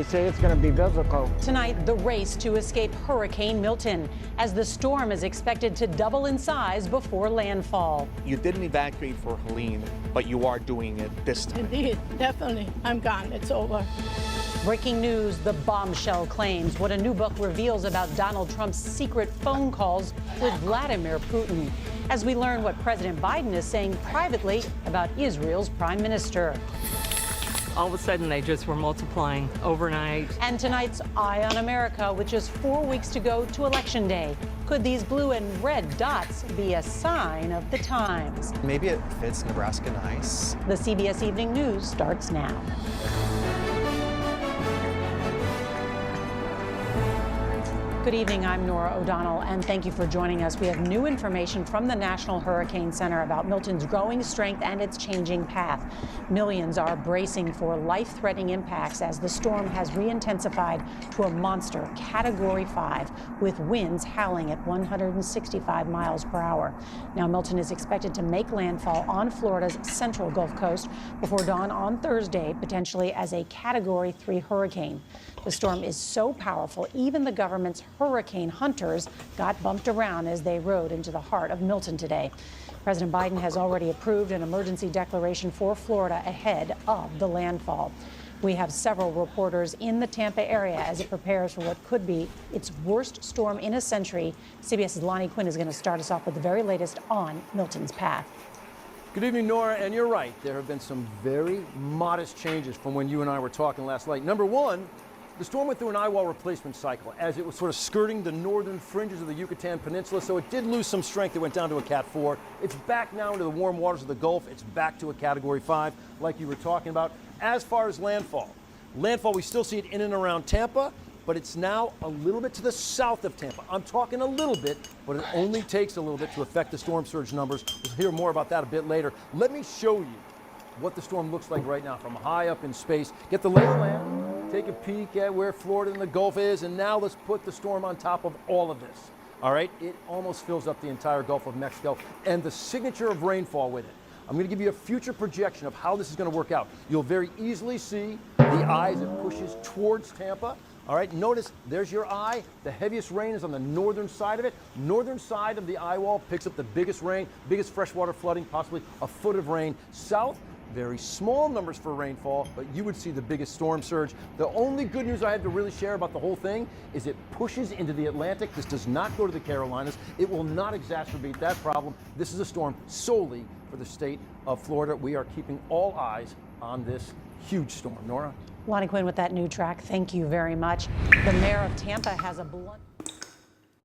say it's going to be biblical. Tonight, the race to escape Hurricane Milton, as the storm is expected to double in size before landfall. You didn't evacuate for Helene, but you are doing it this time. Indeed, definitely. I'm gone. It's over. Breaking news, the bombshell claims, what a new book reveals about Donald Trump's secret phone calls with Vladimir Putin, as we learn what President Biden is saying privately about Israel's prime minister. All of a sudden, they just were multiplying overnight. And tonight's Eye on America, with just 4 weeks to go to Election Day. Could these blue and red dots be a sign of the times? Maybe it fits Nebraska nice. The CBS Evening News starts now. Good evening, I'm Nora O'Donnell, and thank you for joining us. We have new information from the National Hurricane Center about Milton's growing strength and its changing path. Millions are bracing for life-threatening impacts as the storm has re-intensified to a monster Category 5 with winds howling at 165 miles per hour. Now, Milton is expected to make landfall on Florida's central Gulf Coast before dawn on Thursday, potentially as a Category 3 hurricane. The storm is so powerful, even the government's hurricane hunters got bumped around as they rode into the heart of Milton today. President Biden has already approved an emergency declaration for Florida ahead of the landfall. We have several reporters in the Tampa area as it prepares for what could be its worst storm in a century. CBS's Lonnie Quinn is going to start us off with the very latest on Milton's path. Good evening, Nora, and you're right. There have been some very modest changes from when you and I were talking last night. Number one, the storm went through an eye wall replacement cycle as it was sort of skirting the northern fringes of the Yucatan Peninsula, so it did lose some strength. It went down to a Cat 4. It's back now into the warm waters of the Gulf. It's back to a Category 5, like you were talking about. As far as landfall, we still see it in and around Tampa, but it's now a little bit to the south of Tampa. I'm talking a little bit, but it only takes a little bit to affect the storm surge numbers. We'll hear more about that a bit later. Let me show you what the storm looks like right now from high up in space. Get the lay of the land. Take a peek at where Florida and the Gulf is, and now let's put the storm on top of all of this. All right, it almost fills up the entire Gulf of Mexico, and the signature of rainfall with it. I'm going to give you a future projection of how this is going to work out. You'll very easily see the eye as it pushes towards Tampa. All right, notice there's your eye. The heaviest rain is on the northern side of it. Northern side of the eye wall picks up the biggest rain, biggest freshwater flooding, possibly a foot of rain. South, very small numbers for rainfall, but you would see the biggest storm surge. The only good news I had to really share about the whole thing is it pushes into the Atlantic. This does not go to the Carolinas. It will not exacerbate that problem. This is a storm solely for the state of Florida. We are keeping all eyes on this huge storm. Nora? Lonnie Quinn with that new track. Thank you very much. The mayor of Tampa has a blunt